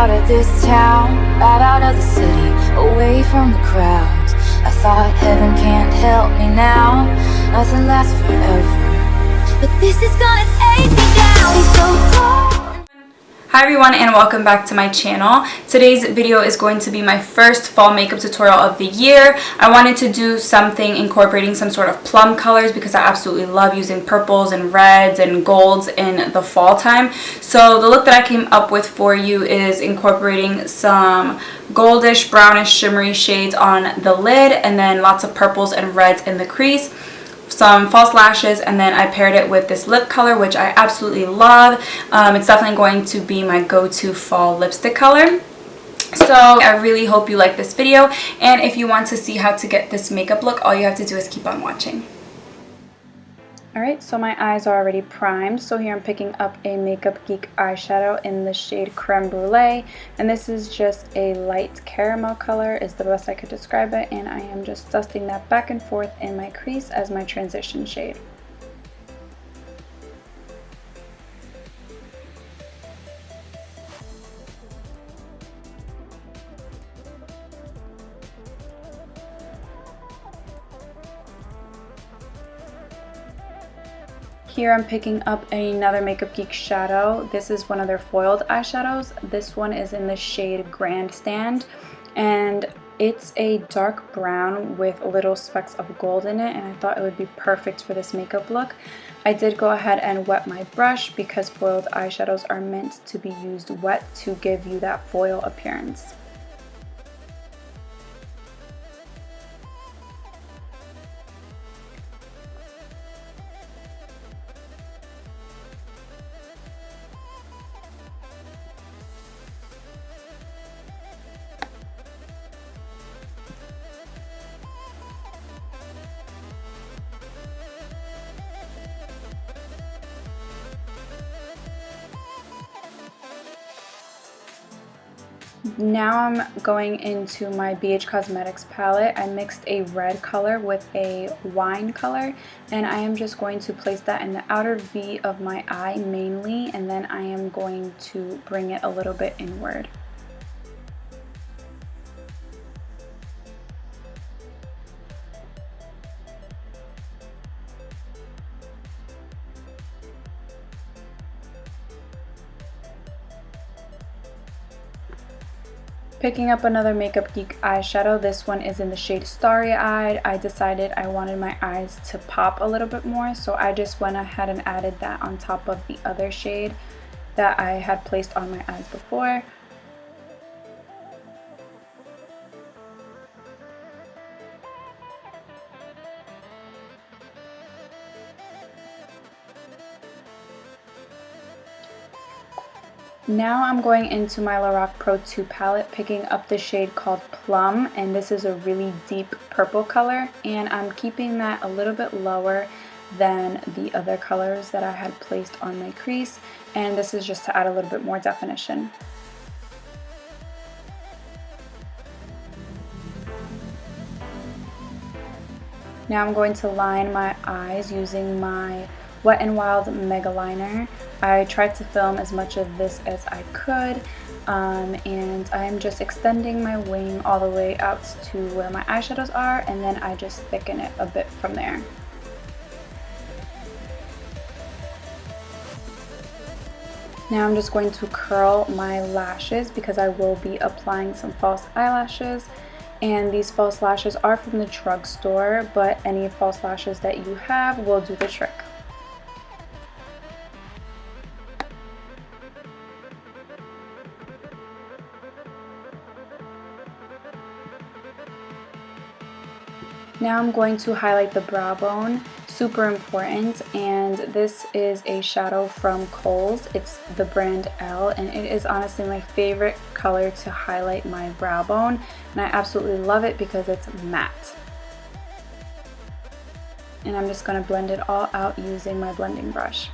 out of this town, right out of the city, away from the crowds. I thought heaven can't help me now, nothing lasts forever, but this is gonna take me down. He's so tall. Hi everyone, and welcome back to my channel. Today's video is going to be my first fall makeup tutorial of the year. I wanted to do something incorporating some sort of plum colors because I absolutely love using purples and reds and golds in the fall time. So the look that I came up with for you is incorporating some goldish, brownish, shimmery shades on the lid, and then lots of purples and reds in the crease, some false lashes, and then I paired it with this lip color, which I absolutely love. It's definitely going to be my go-to fall lipstick color. So I really hope you like this video, and if you want to see how to get this makeup look, all you have to do is keep on watching. Alright, so my eyes are already primed, so here I'm picking up a Makeup Geek eyeshadow in the shade Creme Brulee, and this is just a light caramel color is the best I could describe it, and I am just dusting that back and forth in my crease as my transition shade. Here I'm picking up another Makeup Geek shadow. This is one of their foiled eyeshadows. This one is in the shade Grandstand, and it's a dark brown with little specks of gold in it, and I thought it would be perfect for this makeup look. I did go ahead and wet my brush because foiled eyeshadows are meant to be used wet to give you that foil appearance. Now I'm going into my BH Cosmetics palette. I mixed a red color with a wine color, and I am just going to place that in the outer V of my eye mainly, and then I am going to bring it a little bit inward. Picking up another Makeup Geek eyeshadow. This one is in the shade Starry Eyed. I decided I wanted my eyes to pop a little bit more, so I just went ahead and added that on top of the other shade that I had placed on my eyes before. Now I'm going into my Lorac Pro 2 palette, picking up the shade called Plum, and this is a really deep purple color, and I'm keeping that a little bit lower than the other colors that I had placed on my crease, and this is just to add a little bit more definition. Now I'm going to line my eyes using my Wet n Wild Mega Liner. I tried to film as much of this as I could, and I'm just extending my wing all the way out to where my eyeshadows are, and then I just thicken it a bit from there. Now I'm just going to curl my lashes because I will be applying some false eyelashes. And these false lashes are from the drugstore, but any false lashes that you have will do the trick. Now I'm going to highlight the brow bone, super important, and this is a shadow from Kohl's. It's the brand L, and it is honestly my favorite color to highlight my brow bone, and I absolutely love it because it's matte. And I'm just going to blend it all out using my blending brush.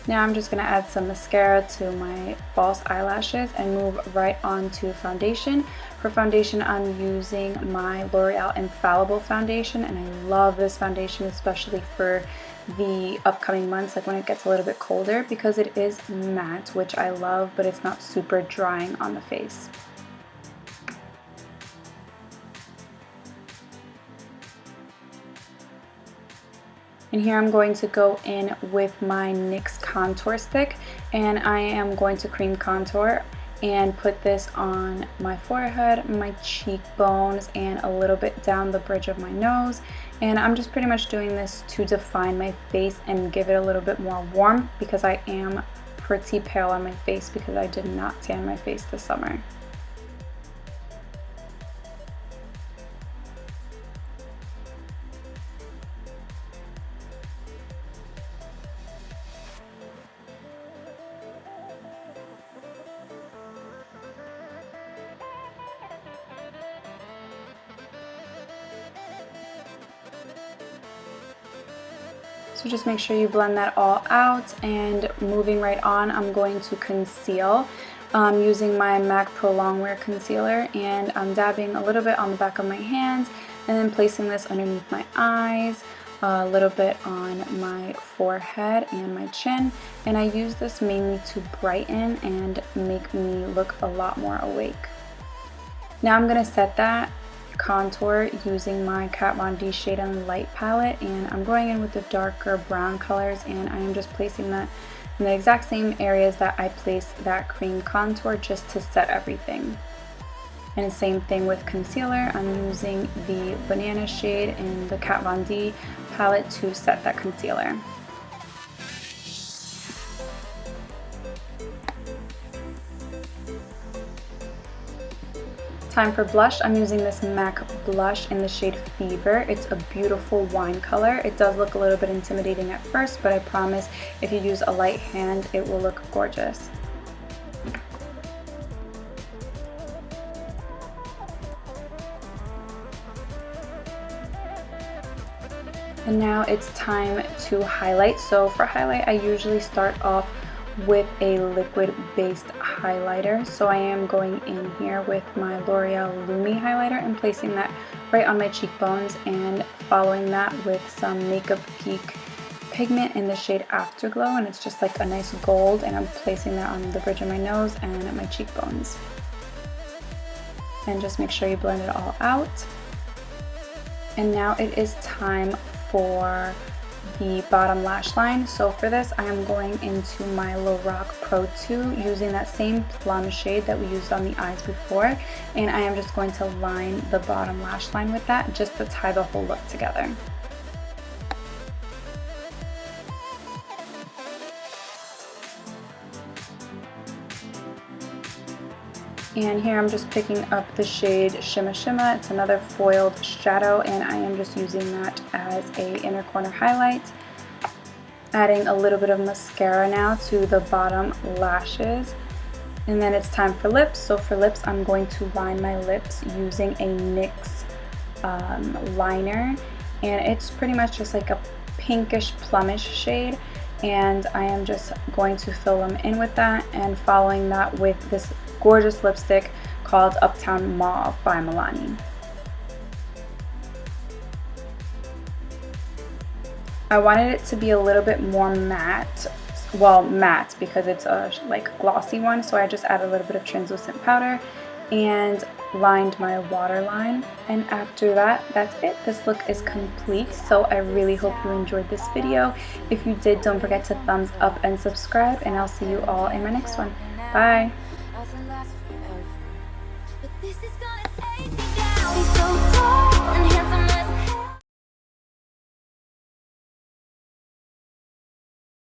Now I'm just going to add some mascara to my false eyelashes and move right on to foundation. For foundation, I'm using my L'Oreal Infallible foundation, and I love this foundation, especially for the upcoming months, like when it gets a little bit colder, because it is matte, which I love, but it's not super drying on the face. And here I'm going to go in with my NYX contour stick, and I am going to cream contour and put this on my forehead, my cheekbones, and a little bit down the bridge of my nose. And I'm just pretty much doing this to define my face and give it a little bit more warmth, because I am pretty pale on my face because I did not tan my face this summer. So just make sure you blend that all out, and moving right on, I'm going to conceal using my MAC Pro Longwear Concealer, and I'm dabbing a little bit on the back of my hands and then placing this underneath my eyes, a little bit on my forehead and my chin, and I use this mainly to brighten and make me look a lot more awake. Now I'm going to set that contour using my Kat Von D Shade and Light palette, and I'm going in with the darker brown colors, and I am just placing that in the exact same areas that I placed that cream contour, just to set everything. And same thing with concealer, I'm using the Banana shade in the Kat Von D palette to set that concealer. Time for blush. I'm using this MAC blush in the shade Fever. It's a beautiful wine color. It does look a little bit intimidating at first, but I promise if you use a light hand, it will look gorgeous. And now it's time to highlight. So for highlight, I usually start off with a liquid based highlighter. So I am going in here with my L'Oreal Lumi highlighter and placing that right on my cheekbones, and following that with some Makeup Peak pigment in the shade Afterglow, and it's just like a nice gold, and I'm placing that on the bridge of my nose and at my cheekbones. And just make sure you blend it all out. And now it is time for the bottom lash line. So for this, I am going into my Lorac Pro 2 using that same plum shade that we used on the eyes before, and I am just going to line the bottom lash line with that, just to tie the whole look together. And here I'm just picking up the shade Shimma Shimma. It's another foiled shadow, and I am just using that as a inner corner highlight. Adding a little bit of mascara now to the bottom lashes. And then it's time for lips. So for lips, I'm going to line my lips using a NYX liner. And it's pretty much just like a pinkish plumish shade. And I am just going to fill them in with that, and following that with this gorgeous lipstick called Uptown Mauve by Milani. I wanted it to be a little bit more matte, well, matte because it's a like glossy one, so I just added a little bit of translucent powder and lined my waterline. And after that, that's it. This look is complete. So I really hope you enjoyed this video. If you did, don't forget to thumbs up and subscribe, and I'll see you all in my next one. Bye. Nothing lasts forever, but this is gonna take me down.